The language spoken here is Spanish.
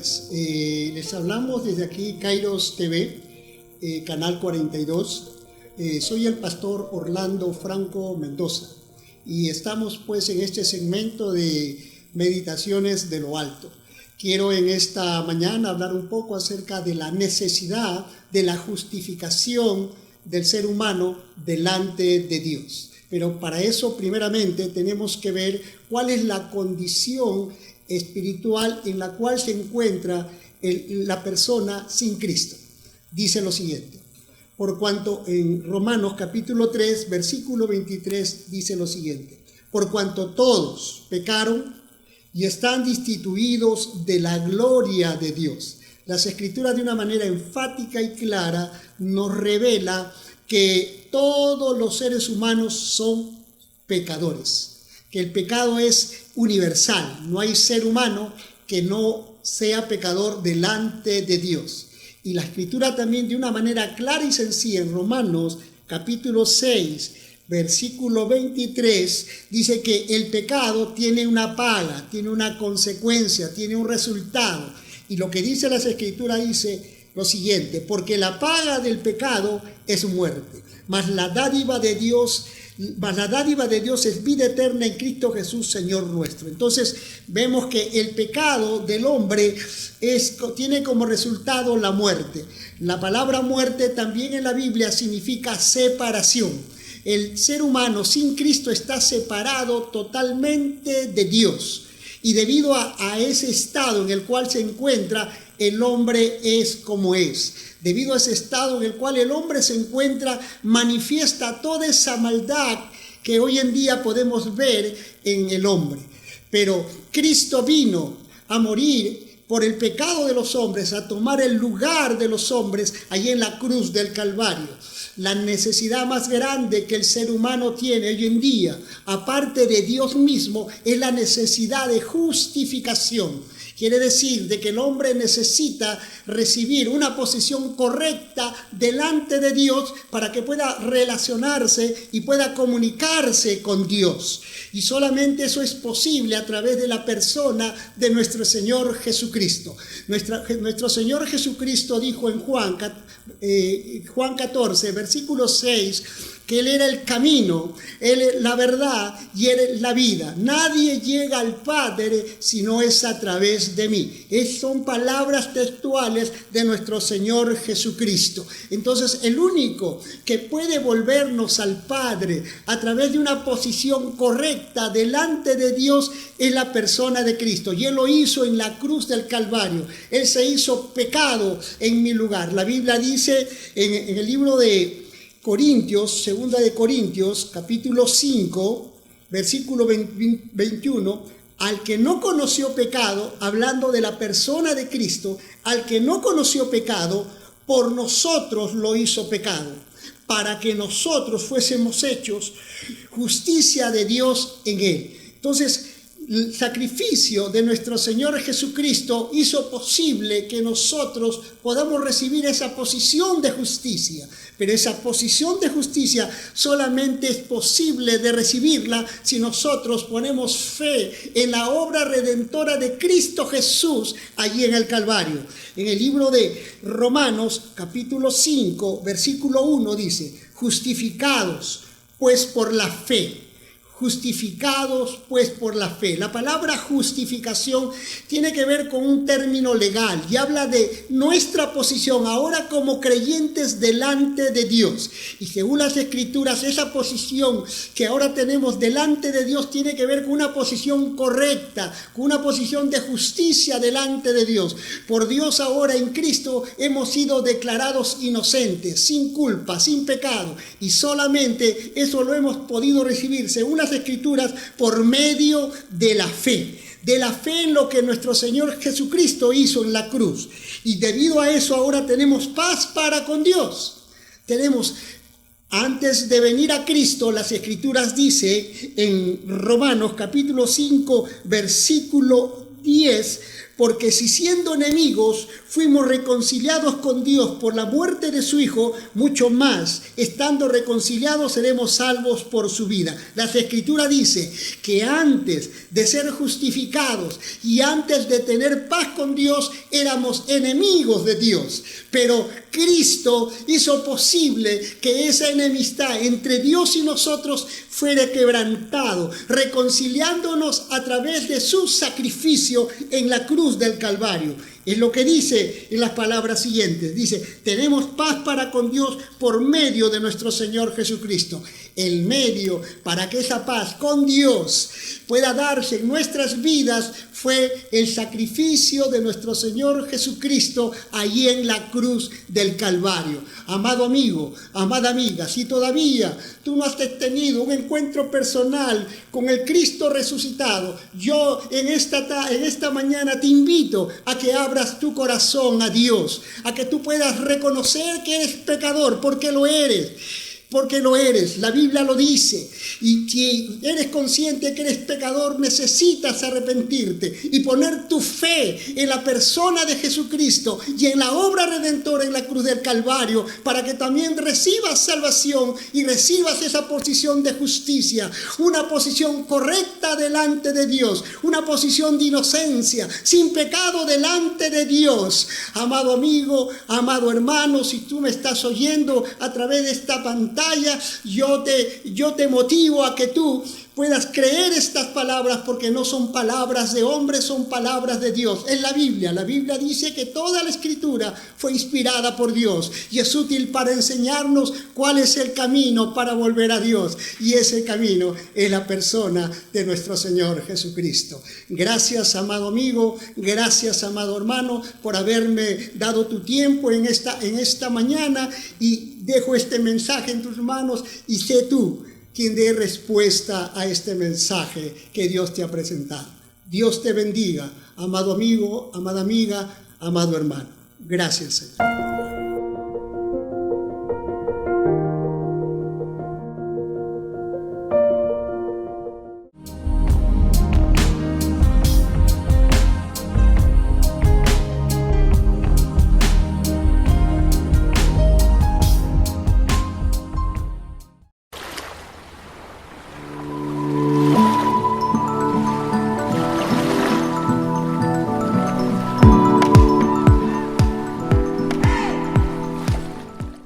tardes. Les hablamos desde aquí, Kairos TV, Canal 42. Soy el pastor Orlando Franco Mendoza y estamos pues en este segmento de meditaciones de lo alto. Quiero en esta mañana hablar un poco acerca de la necesidad de la justificación del ser humano delante de Dios. Pero para eso primeramente tenemos que ver cuál es la condición espiritual en la cual se encuentra la persona sin Cristo. Dice lo siguiente: por cuanto en Romanos capítulo 3, versículo 23 dice lo siguiente: por cuanto todos pecaron y están destituidos de la gloria de Dios. Las Escrituras de una manera enfática y clara nos revela que todos los seres humanos son pecadores, que el pecado es universal, no hay ser humano que no sea pecador delante de Dios. Y la Escritura también de una manera clara y sencilla en Romanos capítulo 6, versículo 23, dice que el pecado tiene una paga, tiene una consecuencia, tiene un resultado. Y lo que dice las Escrituras dice lo siguiente: porque la paga del pecado es muerte, mas la dádiva de Dios es vida eterna en Cristo Jesús, Señor nuestro. Entonces vemos que el pecado del hombre tiene como resultado la muerte. La palabra muerte también en la Biblia significa separación. El ser humano sin Cristo está separado totalmente de Dios. Y debido a ese estado en el cual se encuentra, el hombre es como es. Debido a ese estado en el cual el hombre se encuentra, manifiesta toda esa maldad que hoy en día podemos ver en el hombre. Pero Cristo vino a morir por el pecado de los hombres, a tomar el lugar de los hombres allí en la cruz del Calvario. La necesidad más grande que el ser humano tiene hoy en día, aparte de Dios mismo, es la necesidad de justificación. Quiere decir de que el hombre necesita recibir una posición correcta delante de Dios para que pueda relacionarse y pueda comunicarse con Dios. Y solamente eso es posible a través de la persona de nuestro Señor Jesucristo. Nuestro Señor Jesucristo dijo en Juan 14, versículo 6, que Él era el camino, Él es la verdad y Él es la vida. Nadie llega al Padre si no es a través de mí. Son palabras textuales de nuestro Señor Jesucristo. Entonces, el único que puede volvernos al Padre a través de una posición correcta delante de Dios es la persona de Cristo. Y Él lo hizo en la cruz del Calvario. Él se hizo pecado en mi lugar. La Biblia dice en el libro de Corintios, segunda de Corintios, capítulo 5, versículo 21, al que no conoció pecado, hablando de la persona de Cristo, al que no conoció pecado, por nosotros lo hizo pecado, para que nosotros fuésemos hechos justicia de Dios en él. Entonces, el sacrificio de nuestro Señor Jesucristo hizo posible que nosotros podamos recibir esa posición de justicia. Pero esa posición de justicia solamente es posible de recibirla si nosotros ponemos fe en la obra redentora de Cristo Jesús allí en el Calvario. En el libro de Romanos, capítulo 5, versículo 1 dice: justificados pues por la fe. Justificados pues por la fe. La palabra justificación tiene que ver con un término legal y habla de nuestra posición ahora como creyentes delante de Dios. Y según las Escrituras, esa posición que ahora tenemos delante de Dios tiene que ver con una posición correcta, con una posición de justicia delante de Dios. Por Dios ahora en Cristo hemos sido declarados inocentes, sin culpa, sin pecado, y solamente eso lo hemos podido recibir según las Escrituras por medio de la fe en lo que nuestro Señor Jesucristo hizo en la cruz. Y debido a eso ahora tenemos paz para con Dios. Antes de venir a Cristo, las Escrituras dice en Romanos capítulo 5, versículo 10, porque si siendo enemigos fuimos reconciliados con Dios por la muerte de su Hijo, mucho más, estando reconciliados, seremos salvos por su vida. La Escritura dice que antes de ser justificados y antes de tener paz con Dios, éramos enemigos de Dios. Pero Cristo hizo posible que esa enemistad entre Dios y nosotros fuera quebrantado, reconciliándonos a través de su sacrificio en la cruz del Calvario. Es lo que dice en las palabras siguientes. Dice, tenemos paz para con Dios por medio de nuestro Señor Jesucristo. El medio para que esa paz con Dios pueda darse en nuestras vidas fue el sacrificio de nuestro Señor Jesucristo allí en la cruz del Calvario. Amado amigo, amada amiga, si todavía tú no has tenido un encuentro personal con el Cristo resucitado, yo en esta mañana te invito a que abras tu corazón a Dios, a que tú puedas reconocer que eres pecador, porque lo eres. Porque lo eres, la Biblia lo dice, y si eres consciente que eres pecador, necesitas arrepentirte y poner tu fe en la persona de Jesucristo y en la obra redentora en la cruz del Calvario, para que también recibas salvación y recibas esa posición de justicia, una posición correcta delante de Dios, una posición de inocencia, sin pecado delante de Dios. Amado amigo, amado hermano, si tú me estás oyendo a través de esta pantalla, yo te motivo a que tú puedas creer estas palabras, porque no son palabras de hombres, son palabras de Dios. Es la Biblia. La Biblia dice que toda la Escritura fue inspirada por Dios y es útil para enseñarnos cuál es el camino para volver a Dios. Y ese camino es la persona de nuestro Señor Jesucristo. Gracias, amado amigo, gracias, amado hermano, por haberme dado tu tiempo en esta mañana, y dejo este mensaje en tus manos y sé tú quien dé respuesta a este mensaje que Dios te ha presentado. Dios te bendiga, amado amigo, amada amiga, amado hermano. Gracias, Señor.